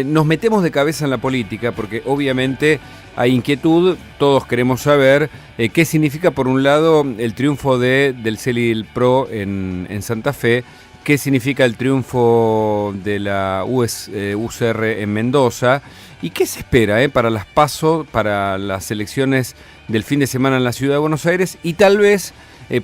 nos metemos de cabeza en la política porque obviamente hay inquietud, todos queremos saber qué significa por un lado el triunfo del CELI PRO en Santa Fe, qué significa el triunfo de la UCR en Mendoza y qué se espera para las PASO, para las elecciones del fin de semana en la Ciudad de Buenos Aires y tal vez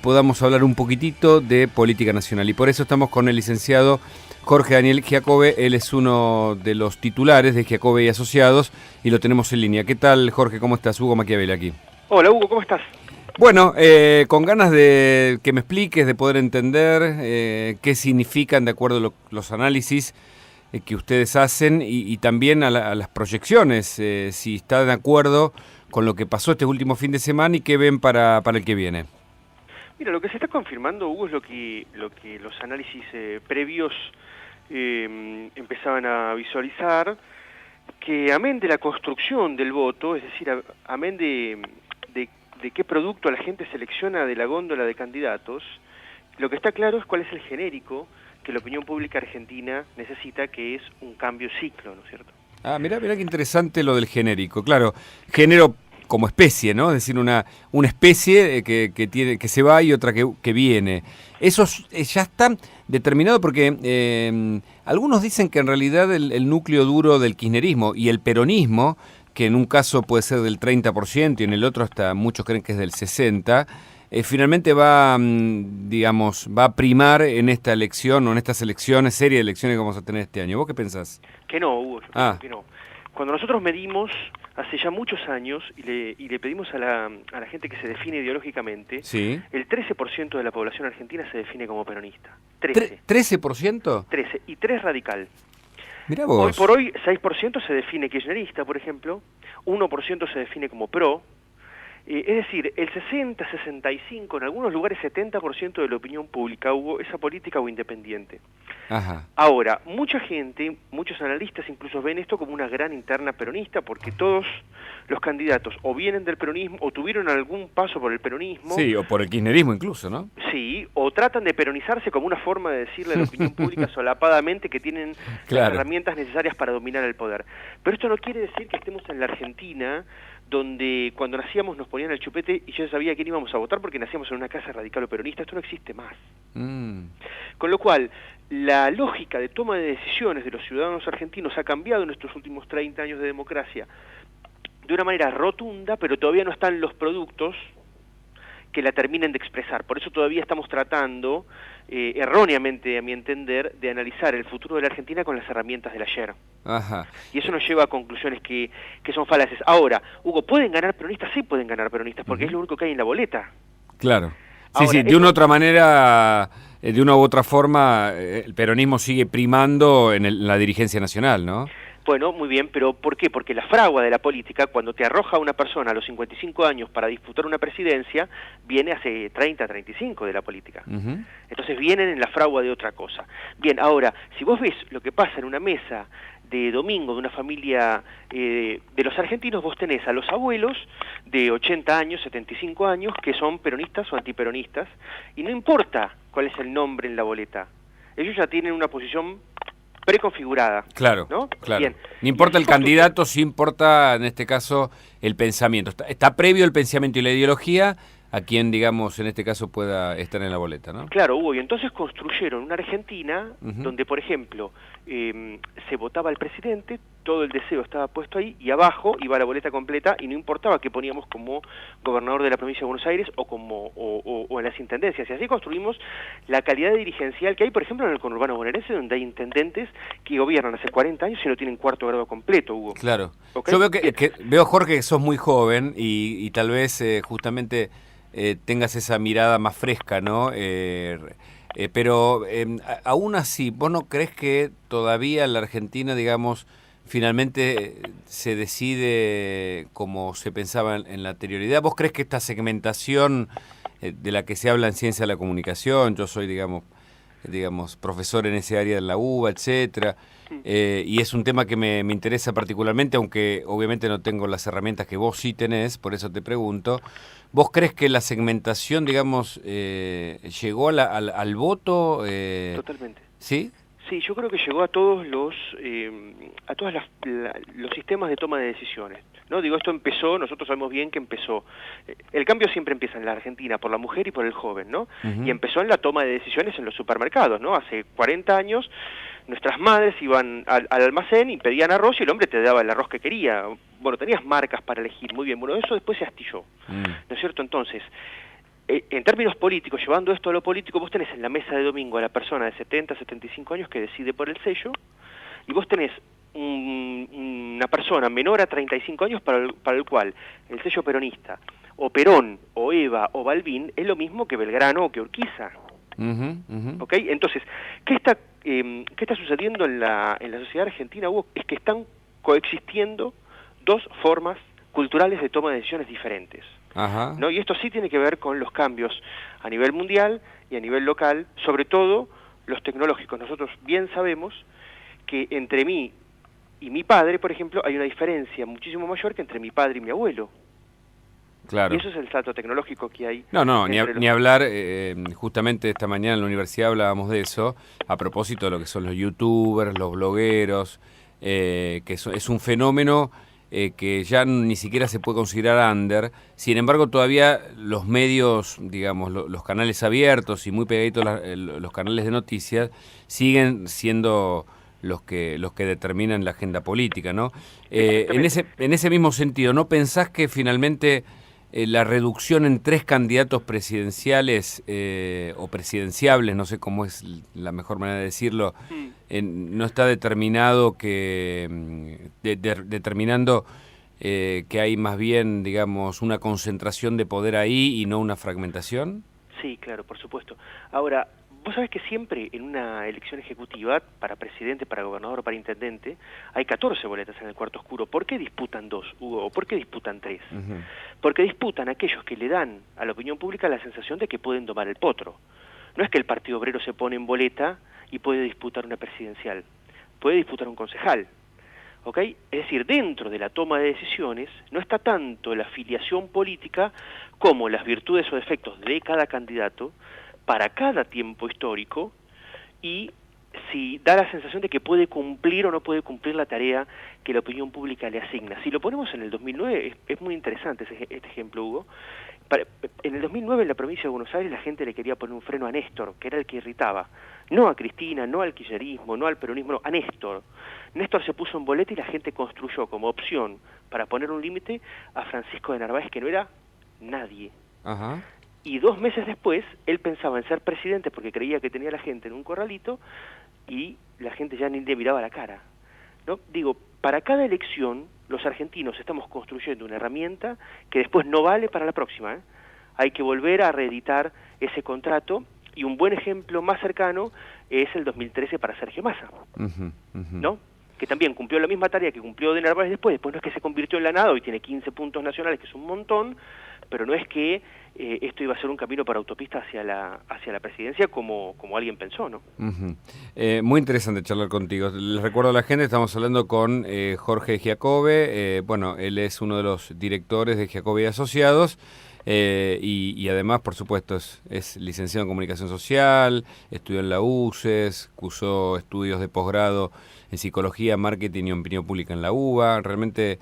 podamos hablar un poquitito de política nacional. Y por eso estamos con el licenciado Jorge Daniel Giacobbe. Él es uno de los titulares de Giacobbe y Asociados y lo tenemos en línea. ¿Qué tal, Jorge? ¿Cómo estás? Hugo Machiavelli aquí. Hola, Hugo, ¿cómo estás? Bueno, con ganas de que me expliques, de poder entender qué significan de acuerdo a los análisis que ustedes hacen y también a las proyecciones, si está de acuerdo con lo que pasó este último fin de semana y qué ven para el que viene. Mira, lo que se está confirmando, Hugo, es lo que los análisis previos empezaban a visualizar, que amén de la construcción del voto, es decir, amén de qué producto la gente selecciona de la góndola de candidatos, lo que está claro es cuál es el genérico que la opinión pública argentina necesita, que es un cambio ciclo, ¿no es cierto? Ah, mirá qué interesante lo del genérico. Claro, género como especie, ¿no? Es decir, una especie que se va y otra que viene. Eso ya está determinado porque algunos dicen que en realidad el núcleo duro del kirchnerismo y el peronismo, que en un caso puede ser del 30% y en el otro hasta muchos creen que es del 60%, finalmente va a primar en esta elección o en estas elecciones, serie de elecciones que vamos a tener este año. ¿Vos qué pensás? Que no, Hugo, yo creo que no. Cuando nosotros medimos hace ya muchos años y le pedimos a la gente que se define ideológicamente, sí, el 13% de la población argentina se define como peronista. 13%. 13, y 3 radical. Mirá vos. Hoy por hoy 6% se define kirchnerista, por ejemplo, 1% se define como pro, es decir, el 60, 65, en algunos lugares 70% de la opinión pública, Hugo, es apolítica o independiente. Ajá. Ahora, mucha gente, muchos analistas incluso ven esto como una gran interna peronista, porque todos los candidatos o vienen del peronismo o tuvieron algún paso por el peronismo. Sí, o por el kirchnerismo incluso, ¿no? Sí, o tratan de peronizarse como una forma de decirle a la opinión pública solapadamente que tienen las herramientas necesarias para dominar el poder. Pero esto no quiere decir que estemos en la Argentina, donde cuando nacíamos nos ponían el chupete y yo sabía a quién íbamos a votar porque nacíamos en una casa radical o peronista. Esto no existe más. Con lo cual, la lógica de toma de decisiones de los ciudadanos argentinos ha cambiado en estos últimos 30 años de democracia de una manera rotunda, pero todavía no están los productos que la terminen de expresar. Por eso todavía estamos tratando, erróneamente a mi entender, de analizar el futuro de la Argentina con las herramientas del ayer. Ajá. Y eso nos lleva a conclusiones que son falaces. Ahora, Hugo, ¿pueden ganar peronistas? Sí pueden ganar peronistas, porque es lo único que hay en la boleta. Claro. Sí, ahora, sí, de una u otra manera, de una u otra forma, el peronismo sigue primando en la dirigencia nacional, ¿no? Bueno, muy bien, pero ¿por qué? Porque la fragua de la política, cuando te arroja una persona a los 55 años para disputar una presidencia, viene hace 30, 35 de la política. Entonces vienen en la fragua de otra cosa. Bien, ahora, si vos ves lo que pasa en una mesa de domingo de una familia de los argentinos, vos tenés a los abuelos de 80 años, 75 años, que son peronistas o antiperonistas, y no importa cuál es el nombre en la boleta. Ellos ya tienen una posición preconfigurada. Claro, ¿no? claro. Bien. No importa el candidato, sí importa en este caso el pensamiento. Está previo el pensamiento y la ideología a quien, digamos, en este caso pueda estar en la boleta, ¿no? Claro, Hugo, y entonces construyeron una Argentina donde, por ejemplo, se votaba al presidente, todo el deseo estaba puesto ahí, y abajo iba la boleta completa, y no importaba que poníamos como gobernador de la provincia de Buenos Aires o en las intendencias. Y así construimos la calidad dirigencial que hay, por ejemplo, en el conurbano bonaerense, donde hay intendentes que gobiernan hace 40 años y no tienen cuarto grado completo, Hugo. Claro. ¿Okay? Yo veo, Jorge, que sos muy joven y tal vez justamente tengas esa mirada más fresca, ¿no? Pero aún así, ¿vos no crees que todavía la Argentina, digamos, finalmente se decide como se pensaba en la anterioridad? ¿Vos crees que esta segmentación de la que se habla en ciencia de la comunicación, yo soy, digamos, profesor en ese área de la UBA, etcétera, y es un tema que me interesa particularmente, aunque obviamente no tengo las herramientas que vos sí tenés, por eso te pregunto, ¿vos crees que la segmentación, digamos, llegó al voto? Totalmente. ¿Sí? Sí, yo creo que llegó a todos los los sistemas de toma de decisiones. No digo, esto empezó, nosotros sabemos bien que empezó. El cambio siempre empieza en la Argentina por la mujer y por el joven, ¿no? Y empezó en la toma de decisiones en los supermercados, ¿no? Hace 40 años nuestras madres iban al almacén y pedían arroz y el hombre te daba el arroz que quería. Bueno, tenías marcas para elegir, muy bien. Bueno, eso después se astilló, ¿no es cierto? Entonces, en términos políticos, llevando esto a lo político, vos tenés en la mesa de domingo a la persona de 70, 75 años que decide por el sello, y vos tenés una persona menor a 35 años para el cual el sello peronista, o Perón, o Eva, o Balbín, es lo mismo que Belgrano o que Urquiza. ¿Ok? Entonces, ¿qué está sucediendo en la sociedad argentina, Hugo? Es que están coexistiendo dos formas culturales de toma de decisiones diferentes. ¿No? Y esto sí tiene que ver con los cambios a nivel mundial y a nivel local, sobre todo los tecnológicos. Nosotros bien sabemos que entre mí y mi padre, por ejemplo, hay una diferencia muchísimo mayor que entre mi padre y mi abuelo. Claro. Y eso es el salto tecnológico que hay. No, ni hablar, justamente esta mañana en la universidad hablábamos de eso, a propósito de lo que son los youtubers, los blogueros, que es un fenómeno que ya ni siquiera se puede considerar under. Sin embargo, todavía los medios, digamos, los canales abiertos y muy pegaditos los canales de noticias siguen siendo los que determinan la agenda política, ¿no? En ese mismo sentido, ¿no pensás que finalmente la reducción en 3 candidatos presidenciales o presidenciables, no sé cómo es la mejor manera de decirlo, no está determinado determinando que hay más bien, digamos, una concentración de poder ahí y no una fragmentación? Sí, claro, por supuesto. Ahora, vos sabés que siempre en una elección ejecutiva, para presidente, para gobernador o para intendente, hay 14 boletas en el cuarto oscuro. ¿Por qué disputan 2, Hugo? ¿O por qué disputan 3? Porque disputan aquellos que le dan a la opinión pública la sensación de que pueden domar el potro. No es que el Partido Obrero se pone en boleta y puede disputar una presidencial. Puede disputar un concejal. ¿Ok? Es decir, dentro de la toma de decisiones no está tanto la afiliación política como las virtudes o defectos de cada candidato para cada tiempo histórico y si da la sensación de que puede cumplir o no puede cumplir la tarea que la opinión pública le asigna. Si lo ponemos en el 2009, es muy interesante este ejemplo, Hugo. En el 2009 en la provincia de Buenos Aires la gente le quería poner un freno a Néstor, que era el que irritaba. No a Cristina, no al kirchnerismo, no al peronismo, no, a Néstor. Néstor se puso en boleta y la gente construyó como opción para poner un límite a Francisco de Narváez, que no era nadie. Y 2 meses después, él pensaba en ser presidente porque creía que tenía a la gente en un corralito y la gente ya ni le miraba la cara, ¿no? Digo, para cada elección, los argentinos estamos construyendo una herramienta que después no vale para la próxima, ¿eh? Hay que volver a reeditar ese contrato y un buen ejemplo más cercano es el 2013 para Sergio Massa, ¿no? Que también cumplió la misma tarea que cumplió de Narváez después no es que se convirtió en la nada, hoy tiene 15 puntos nacionales, que es un montón, pero no es que esto iba a ser un camino para autopista hacia la presidencia como alguien pensó, ¿no? Muy interesante charlar contigo. Les recuerdo a la gente, estamos hablando con Jorge Giacobbe, bueno, él es uno de los directores de Giacobbe y Asociados, y además, por supuesto, es licenciado en Comunicación Social, estudió en la UCES, cursó estudios de posgrado en Psicología, Marketing y Opinión Pública en la UBA, realmente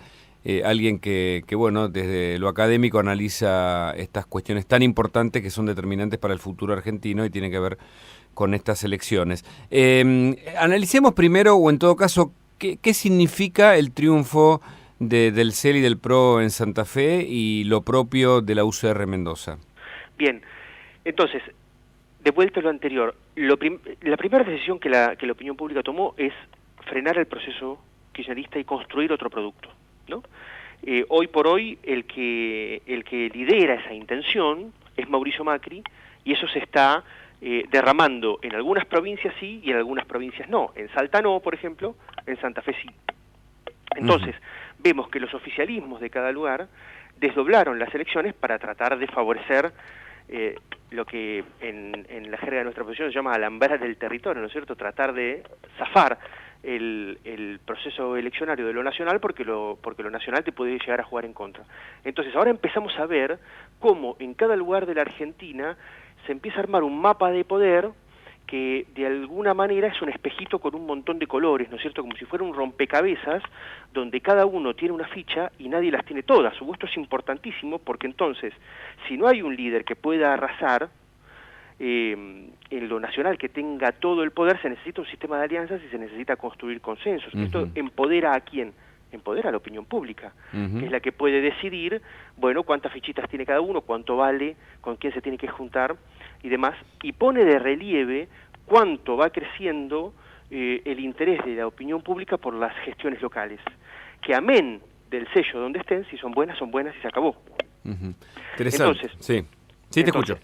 alguien que, bueno, desde lo académico analiza estas cuestiones tan importantes que son determinantes para el futuro argentino y tiene que ver con estas elecciones. Analicemos primero, o en todo caso, qué significa el triunfo del CEL y del PRO en Santa Fe y lo propio de la UCR Mendoza. Bien, entonces, de vuelta a lo anterior, la primera decisión que la opinión pública tomó es frenar el proceso kirchnerista y construir otro producto, ¿no? Hoy por hoy el que lidera esa intención es Mauricio Macri y eso se está derramando en algunas provincias sí y en algunas provincias no. En Salta no, por ejemplo, en Santa Fe sí. Entonces, vemos que los oficialismos de cada lugar desdoblaron las elecciones para tratar de favorecer lo que en la jerga de nuestra profesión se llama alambrar del territorio, ¿no es cierto? Tratar de zafar el proceso eleccionario de lo nacional porque lo nacional te puede llegar a jugar en contra. Entonces ahora empezamos a ver cómo en cada lugar de la Argentina se empieza a armar un mapa de poder que de alguna manera es un espejito con un montón de colores, ¿no es cierto? Como si fuera un rompecabezas donde cada uno tiene una ficha y nadie las tiene todas. Esto es importantísimo porque entonces, si no hay un líder que pueda arrasar en lo nacional, que tenga todo el poder, se necesita un sistema de alianzas y se necesita construir consensos. Esto empodera ¿a quién? Empodera a la opinión pública, que es la que puede decidir, bueno, cuántas fichitas tiene cada uno, cuánto vale, con quién se tiene que juntar y demás, y pone de relieve cuánto va creciendo el interés de la opinión pública por las gestiones locales, que amén del sello donde estén, si son buenas y se acabó. Interesante. Entonces, sí, te escucho.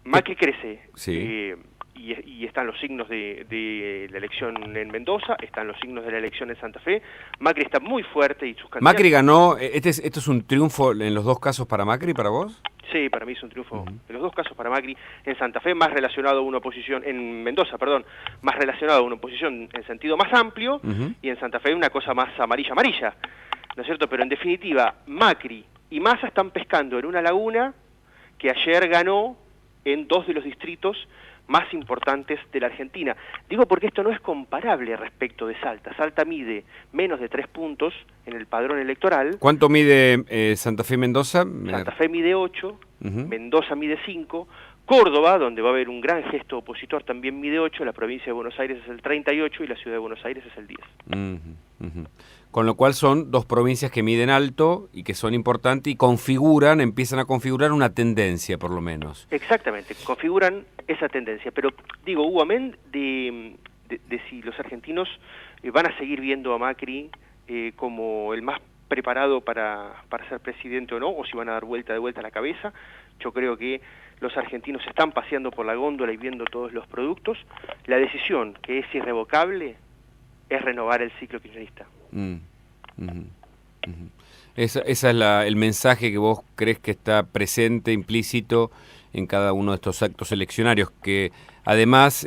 Macri crece, sí. Y están los signos de la elección en Mendoza, están los signos de la elección en Santa Fe. Macri está muy fuerte y sus candidatos... Macri ganó, ¿esto es un triunfo en los dos casos para Macri, para vos? Sí, para mí es un triunfo en los dos casos para Macri. En Santa Fe más relacionado a una oposición, en Mendoza, perdón, más relacionado a una oposición en sentido más amplio, y en Santa Fe una cosa más amarilla, ¿no es cierto? Pero en definitiva, Macri y Massa están pescando en una laguna que ayer ganó en 2 de los distritos más importantes de la Argentina. Digo porque esto no es comparable respecto de Salta. Salta mide menos de 3 puntos en el padrón electoral. ¿Cuánto mide Santa Fe y Mendoza? Santa Fe mide 8, Mendoza mide 5, Córdoba, donde va a haber un gran gesto opositor, también mide 8, la provincia de Buenos Aires es el 38 y la ciudad de Buenos Aires es el 10. Con lo cual son 2 provincias que miden alto y que son importantes y empiezan a configurar una tendencia por lo menos. Exactamente, configuran esa tendencia, pero digo, Hugo, amén de si los argentinos van a seguir viendo a Macri como el más preparado para ser presidente o no, o si van a dar vuelta a la cabeza. Yo creo que los argentinos están paseando por la góndola y viendo todos los productos. La decisión, que es irrevocable, es renovar el ciclo kirchnerista. Esa es el mensaje que vos crees que está presente, implícito en cada uno de estos actos eleccionarios, que además,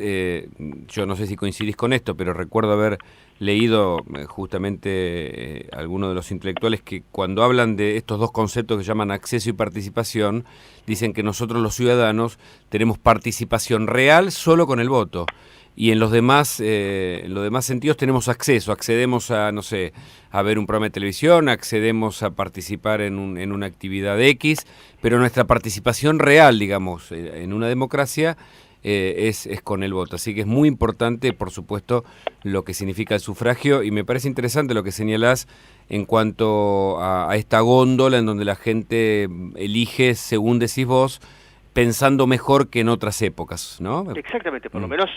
yo no sé si coincidís con esto, pero recuerdo haber leído justamente algunos de los intelectuales que cuando hablan de estos 2 conceptos que llaman acceso y participación, dicen que nosotros los ciudadanos tenemos participación real solo con el voto. Y en los demás sentidos tenemos accedemos a, no sé, a ver un programa de televisión, accedemos a participar en una actividad X, pero nuestra participación real, digamos, en una democracia es con el voto. Así que es muy importante, por supuesto, lo que significa el sufragio, y me parece interesante lo que señalás en cuanto a esta góndola en donde la gente elige, según decís vos, pensando mejor que en otras épocas, ¿no? Exactamente, por lo menos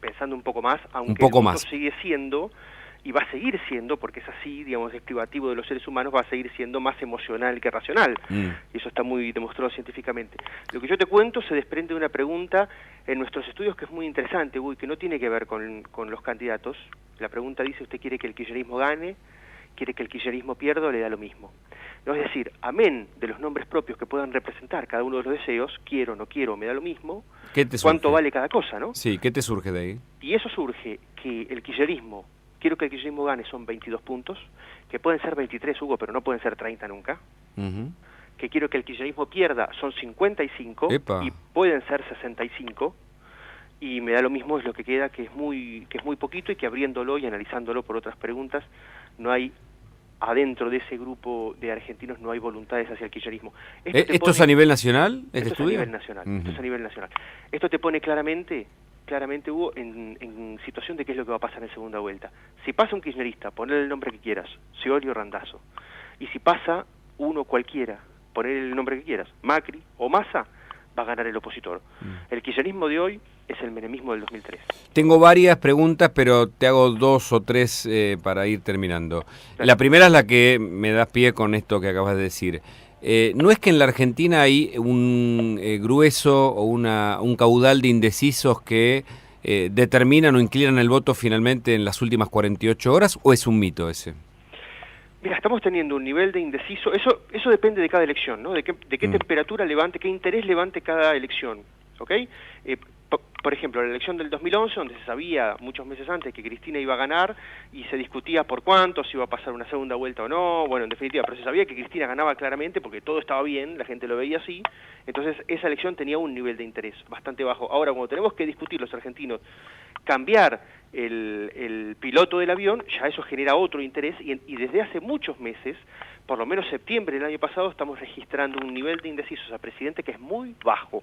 pensando un poco más, aunque el voto sigue siendo, y va a seguir siendo, porque es así, digamos, es privativo de los seres humanos, va a seguir siendo más emocional que racional, y eso está muy demostrado científicamente. Lo que yo te cuento se desprende de una pregunta en nuestros estudios que es muy interesante, que no tiene que ver con los candidatos. La pregunta dice, ¿usted quiere que el kirchnerismo gane? ¿Quiere que el kirchnerismo pierda o le da lo mismo? No, es decir, amén de los nombres propios que puedan representar cada uno de los deseos, quiero, no quiero, me da lo mismo, cuánto vale cada cosa, ¿no? Sí, ¿qué te surge de ahí? Y eso surge que el kirchnerismo, quiero que el kirchnerismo gane, son 22 puntos, que pueden ser 23, Hugo, pero no pueden ser 30 nunca. Que quiero que el kirchnerismo pierda, son 55, ¡Epa! Y pueden ser 65, y me da lo mismo, es lo que queda, que es muy poquito, y que abriéndolo y analizándolo por otras preguntas, no hay, adentro de ese grupo de argentinos no hay voluntades hacia el kirchnerismo. ¿Esto es a nivel nacional? Esto es a nivel nacional, esto es a nivel nacional. Esto te pone claramente, Hugo, en situación de qué es lo que va a pasar en segunda vuelta. Si pasa un kirchnerista, ponle el nombre que quieras, Scioli o Randazzo, y si pasa uno cualquiera, ponle el nombre que quieras, Macri o Massa, va a ganar el opositor. El kirchnerismo de hoy es el menemismo del 2003. Tengo varias preguntas, pero te hago 2 o 3 para ir terminando. Claro. La primera es la que me das pie con esto que acabas de decir. ¿No es que en la Argentina hay un grueso o un caudal de indecisos que determinan o inclinan el voto finalmente en las últimas 48 horas, o es un mito ese? Mira, estamos teniendo un nivel de indeciso, eso depende de cada elección, ¿no? De qué temperatura levante, qué interés levante cada elección, ¿ok? por ejemplo, la elección del 2011, donde se sabía muchos meses antes que Cristina iba a ganar y se discutía por cuánto, si iba a pasar una segunda vuelta o no, bueno, en definitiva, pero se sabía que Cristina ganaba claramente porque todo estaba bien, la gente lo veía así, entonces esa elección tenía un nivel de interés bastante bajo. Ahora, cuando tenemos que discutir los argentinos, cambiar el piloto del avión, ya eso genera otro interés y desde hace muchos meses, por lo menos septiembre del año pasado, estamos registrando un nivel de indecisos a presidente que es muy bajo.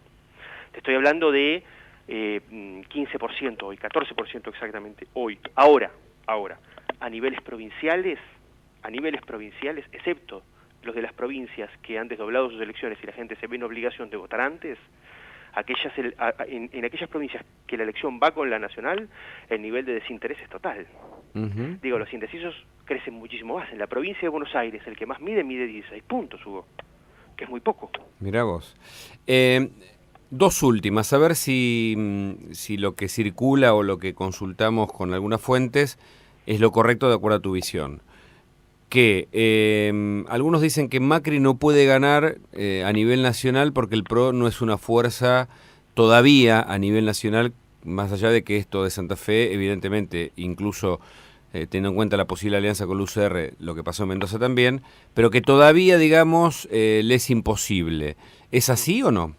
Te estoy hablando de 15% hoy, 14% exactamente hoy. Ahora, a niveles provinciales, excepto los de las provincias que han desdoblado sus elecciones y la gente se ve en obligación de votar antes, en aquellas provincias que la elección va con la nacional, el nivel de desinterés es total. Digo, los indecisos crecen muchísimo más. En la provincia de Buenos Aires, el que más mide 16 puntos, Hugo, que es muy poco. Mirá vos. Dos últimas, a ver si lo que circula o lo que consultamos con algunas fuentes es lo correcto de acuerdo a tu visión. Que algunos dicen que Macri no puede ganar a nivel nacional porque el PRO no es una fuerza todavía a nivel nacional, más allá de que esto de Santa Fe, evidentemente, incluso teniendo en cuenta la posible alianza con el UCR, lo que pasó en Mendoza también, pero que todavía, digamos, le es imposible. ¿Es así o no?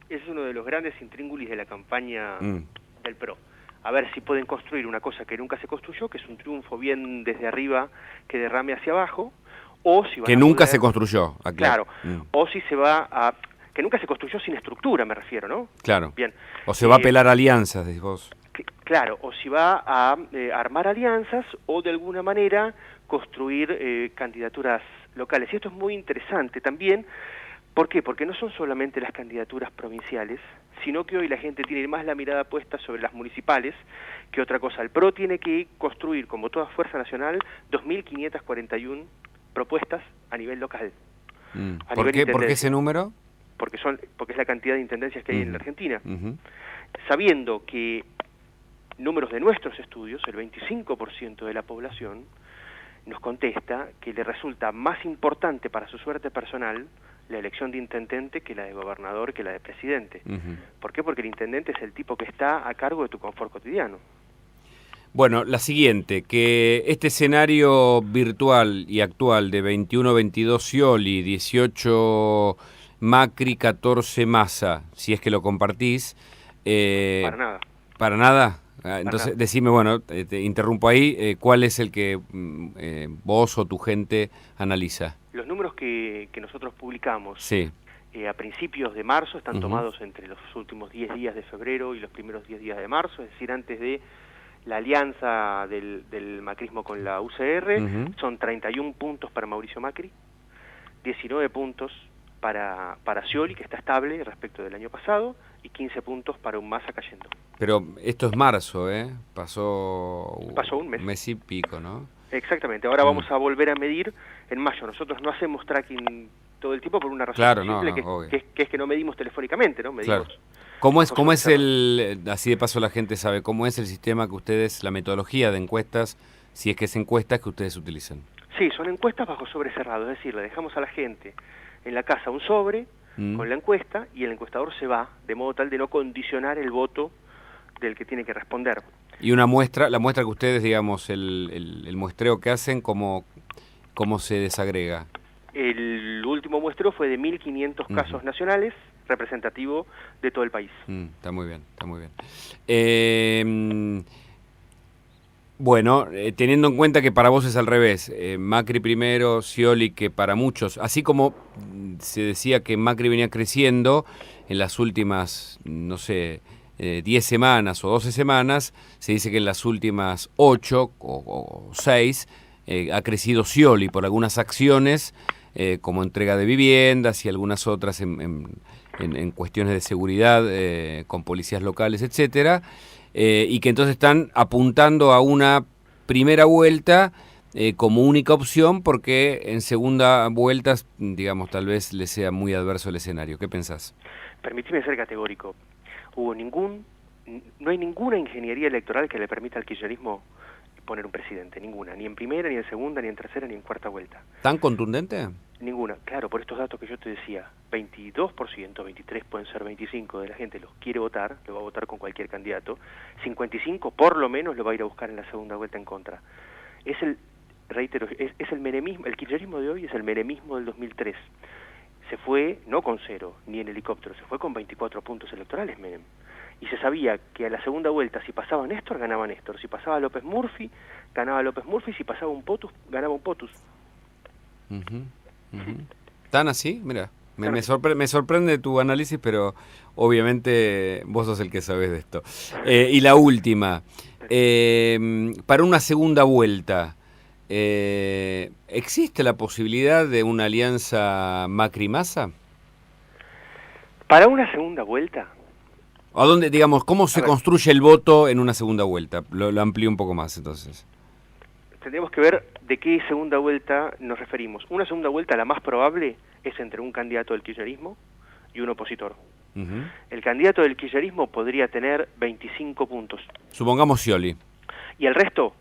Es uno de los grandes intríngulis de la campaña del PRO. A ver si pueden construir una cosa que nunca se construyó, que es un triunfo bien desde arriba que derrame hacia abajo, o si van que nunca se construyó, claro, o si se va a... que nunca se construyó sin estructura, me refiero, ¿no? Claro. Bien. O se va a apelar alianzas, decís vos. Claro, o si va a armar alianzas o de alguna manera construir candidaturas locales. Y esto es muy interesante también. ¿Por qué? Porque no son solamente las candidaturas provinciales, sino que hoy la gente tiene más la mirada puesta sobre las municipales que otra cosa. El PRO tiene que construir, como toda fuerza nacional, 2.541 propuestas a nivel local. ¿Por qué ese número? Porque es la cantidad de intendencias que hay en la Argentina. Sabiendo que números de nuestros estudios, el 25% de la población nos contesta que le resulta más importante para su suerte personal la elección de intendente que la de gobernador, que la de presidente. ¿Por qué? Porque el intendente es el tipo que está a cargo de tu confort cotidiano. Bueno, la siguiente, que este escenario virtual y actual de 21-22 Scioli, 18 Macri, 14 Massa, si es que lo compartís... Para nada. ¿Para nada? Entonces, decime, bueno, te interrumpo ahí, ¿cuál es el que vos o tu gente analiza? Los números que nosotros publicamos sí. A principios de marzo están tomados entre los últimos 10 días de febrero y los primeros 10 días de marzo, es decir, antes de la alianza del macrismo con la UCR, son 31 puntos para Mauricio Macri, 19 puntos para Scioli, que está estable respecto del año pasado, y 15 puntos para un Massa cayendo. Pero esto es marzo, ¿eh? Pasó un mes. Un mes y pico, ¿no? Exactamente, ahora vamos a volver a medir en mayo. Nosotros no hacemos tracking todo el tiempo por una razón simple, que es que no medimos telefónicamente, ¿no? Medimos. Claro. ¿Cómo es así de paso la gente sabe, cómo es el sistema que ustedes, la metodología de encuestas, si es que es encuestas que ustedes utilizan? Sí, son encuestas bajo sobre cerrado, es decir, le dejamos a la gente en la casa un sobre con la encuesta y el encuestador se va, de modo tal de no condicionar el voto del que tiene que responder. Y la muestra que ustedes, digamos, el muestreo que hacen, ¿cómo se desagrega? El último muestreo fue de 1.500 casos nacionales, representativo de todo el país. Está muy bien, está muy bien. Bueno, teniendo en cuenta que para vos es al revés, Macri primero, Scioli, que para muchos, así como se decía que Macri venía creciendo en las últimas, no sé, 10 semanas o 12 semanas, se dice que en las últimas 8 o 6 ha crecido Scioli por algunas acciones, como entrega de viviendas y algunas otras en cuestiones de seguridad con policías locales, etcétera. Y que entonces están apuntando a una primera vuelta como única opción porque en segunda vuelta, digamos, tal vez les sea muy adverso el escenario. ¿Qué pensás? Permitime ser categórico. No hay ninguna ingeniería electoral que le permita al kirchnerismo poner un presidente, ninguna, ni en primera, ni en segunda, ni en tercera, ni en cuarta vuelta. ¿Tan contundente? Ninguna, claro, por estos datos que yo te decía, 22%, 23, pueden ser 25 de la gente los quiere votar, lo va a votar con cualquier candidato, 55 por lo menos lo va a ir a buscar en la segunda vuelta en contra. Es el, reitero, es el menemismo, el kirchnerismo de hoy es el menemismo del 2003. Se fue no con 0, ni en helicóptero, se fue con 24 puntos electorales Menem. Y se sabía que a la segunda vuelta, si pasaba Néstor, ganaba Néstor, si pasaba López Murphy, ganaba López Murphy, si pasaba un POTUS, ganaba un POTUS. ¿Tan así? Mira, me sorprende tu análisis, pero obviamente vos sos el que sabés de esto. Y la última, para una segunda vuelta, ¿existe la posibilidad de una alianza Macri-Massa? Para una segunda vuelta. ¿A dónde, digamos, cómo se construye el voto en una segunda vuelta? Lo amplío un poco más, entonces. Tendríamos que ver de qué segunda vuelta nos referimos. Una segunda vuelta, la más probable, es entre un candidato del kirchnerismo y un opositor. El candidato del kirchnerismo podría tener 25 puntos. Supongamos Scioli. Y el resto,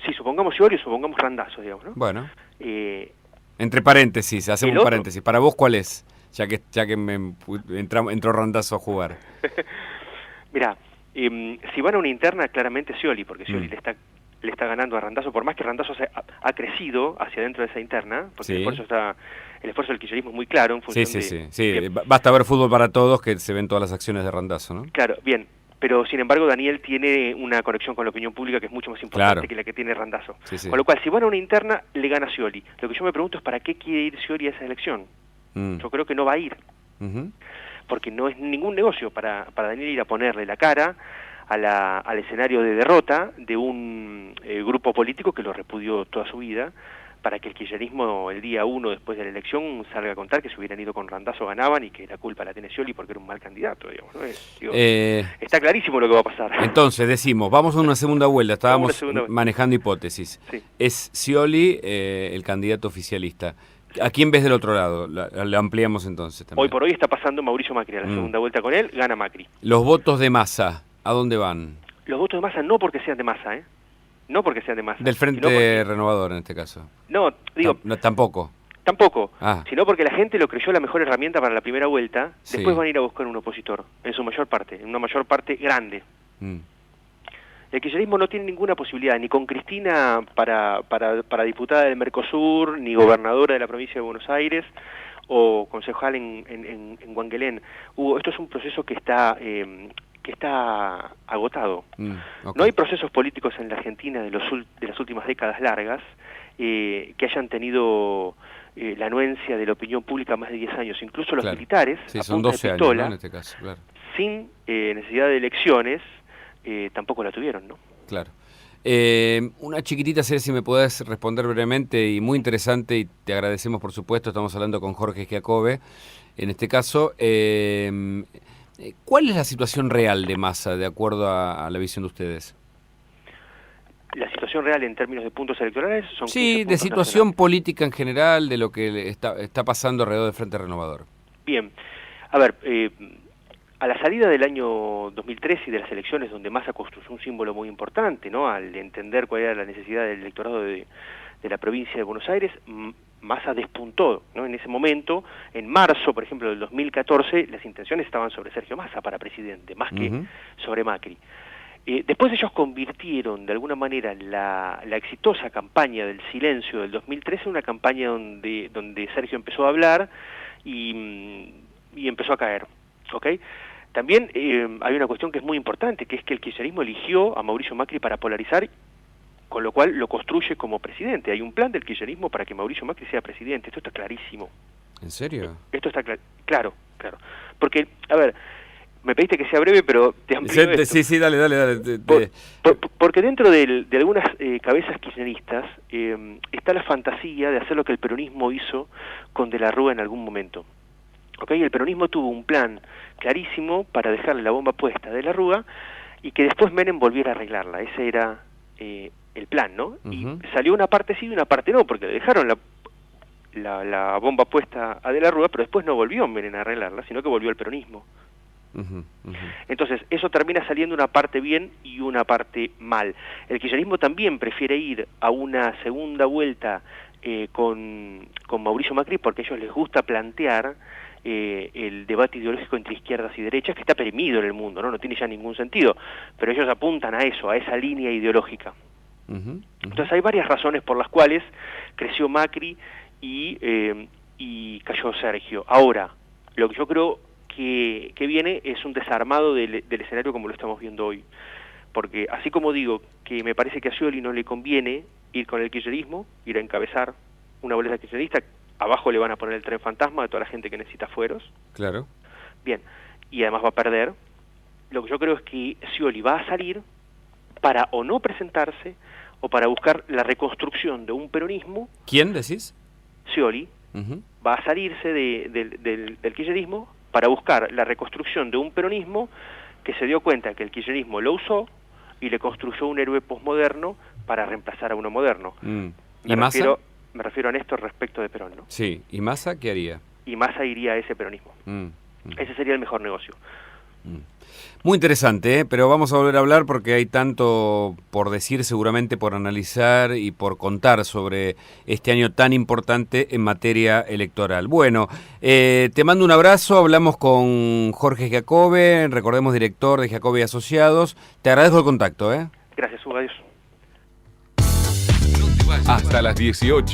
sí, supongamos Scioli o supongamos Randazzo, digamos, ¿no? Bueno. Entre paréntesis, hacemos un paréntesis. ¿Para vos cuál es? Ya que entró Randazzo a jugar. Mirá, si van a una interna, claramente Scioli, porque Scioli le está ganando a Randazzo, por más que Randazzo ha crecido hacia dentro de esa interna, porque el esfuerzo del kirchnerismo es muy claro en función de... Basta ver Fútbol para Todos, que se ven todas las acciones de Randazzo, ¿no? Claro, bien, pero sin embargo Daniel tiene una conexión con la opinión pública que es mucho más importante que la que tiene Randazzo. Con lo cual, si van a una interna, le gana Scioli. Lo que yo me pregunto es ¿para qué quiere ir Scioli a esa elección? Yo creo que no va a ir, porque no es ningún negocio para Daniel ir a ponerle la cara al escenario de derrota de un grupo político que lo repudió toda su vida, para que el kirchnerismo el día 1 después de la elección salga a contar que si hubieran ido con Randazzo ganaban y que la culpa la tiene Scioli porque era un mal candidato, digamos, ¿no? Está clarísimo lo que va a pasar. Entonces, decimos, vamos a una segunda vuelta, estábamos manejando hipótesis. Sí. Es Scioli el candidato oficialista. ¿A quién ves del otro lado? Lo ampliamos entonces también. Hoy por hoy está pasando Mauricio Macri a la segunda vuelta con él, gana Macri. Los votos de Massa, ¿a dónde van? Los votos de Massa no porque sean de Massa, no porque sean de Massa. Del Frente Renovador en este caso. No, digo... Tampoco. Tampoco, sino porque la gente lo creyó la mejor herramienta para la primera vuelta, después van a ir a buscar un opositor, en su mayor parte, en una mayor parte grande. El kirchnerismo no tiene ninguna posibilidad, ni con Cristina para diputada del Mercosur, ni gobernadora de la provincia de Buenos Aires, o concejal en Guanguelén. Esto es un proceso que está agotado. No hay procesos políticos en la Argentina de las últimas décadas largas que hayan tenido la anuencia de la opinión pública más de 10 años. Incluso los militares, a son punta 12 de pistola, años, ¿no? En este caso, claro. sin necesidad de elecciones, tampoco la tuvieron, ¿no? Claro. Una chiquitita, si me podés responder brevemente, y muy interesante, y te agradecemos por supuesto, estamos hablando con Jorge Giacobbe, en este caso, ¿cuál es la situación real de Massa, de acuerdo a la visión de ustedes? La situación real en términos de puntos electorales son... Sí, de situación política en general, de lo que está pasando alrededor del Frente Renovador. Bien, a ver... a la salida del año 2013 y de las elecciones donde Massa construyó un símbolo muy importante, ¿no? Al entender cuál era la necesidad del electorado de la provincia de Buenos Aires, Massa despuntó, ¿no? En ese momento, en marzo, por ejemplo, del 2014, las intenciones estaban sobre Sergio Massa para presidente, más que sobre Macri. Después ellos convirtieron, de alguna manera, la exitosa campaña del silencio del 2013 en una campaña donde Sergio empezó a hablar y empezó a caer, ¿ok? También hay una cuestión que es muy importante, que es que el kirchnerismo eligió a Mauricio Macri para polarizar, con lo cual lo construye como presidente. Hay un plan del kirchnerismo para que Mauricio Macri sea presidente. Esto está clarísimo. ¿En serio? Esto está claro. Porque, a ver, me pediste que sea breve, pero te amplío esto. Sí, dale. Porque dentro de algunas cabezas kirchneristas está la fantasía de hacer lo que el peronismo hizo con De la Rúa en algún momento. ¿Okay? El peronismo tuvo un plan clarísimo para dejarle la bomba puesta a De la Rúa y que después Menem volviera a arreglarla. Ese era el plan, ¿no? Y salió una parte sí y una parte no, porque le dejaron la bomba puesta a De la Rúa, pero después no volvió Menem a arreglarla, sino que volvió al peronismo. Entonces, eso termina saliendo una parte bien y una parte mal. El kirchnerismo también prefiere ir a una segunda vuelta con Mauricio Macri porque a ellos les gusta plantear el debate ideológico entre izquierdas y derechas, que está perimido en el mundo, no tiene ya ningún sentido, pero ellos apuntan a eso, a esa línea ideológica. Entonces hay varias razones por las cuales creció Macri y cayó Sergio. Ahora, lo que yo creo que viene es un desarmado del escenario como lo estamos viendo hoy, porque así como digo que me parece que a Scioli no le conviene ir con el kirchnerismo, ir a encabezar una boleta kirchnerista, abajo le van a poner el tren fantasma de toda la gente que necesita fueros. Claro. Bien, y además va a perder. Lo que yo creo es que Scioli va a salir para o no presentarse o para buscar la reconstrucción de un peronismo. ¿Quién decís? Scioli va a salirse del kirchnerismo para buscar la reconstrucción de un peronismo que se dio cuenta que el kirchnerismo lo usó y le construyó un héroe posmoderno para reemplazar a uno moderno. ¿Y Massa? Me refiero a Néstor respecto de Perón, ¿no? Sí, ¿y Massa qué haría? Y Massa iría a ese peronismo. Ese sería el mejor negocio. Muy interesante, pero vamos a volver a hablar porque hay tanto por decir, seguramente por analizar y por contar sobre este año tan importante en materia electoral. Bueno, te mando un abrazo, hablamos con Jorge Giacobbe, recordemos director de Giacobbe y Asociados. Te agradezco el contacto. Gracias, Hugo, adiós. Hasta las 18.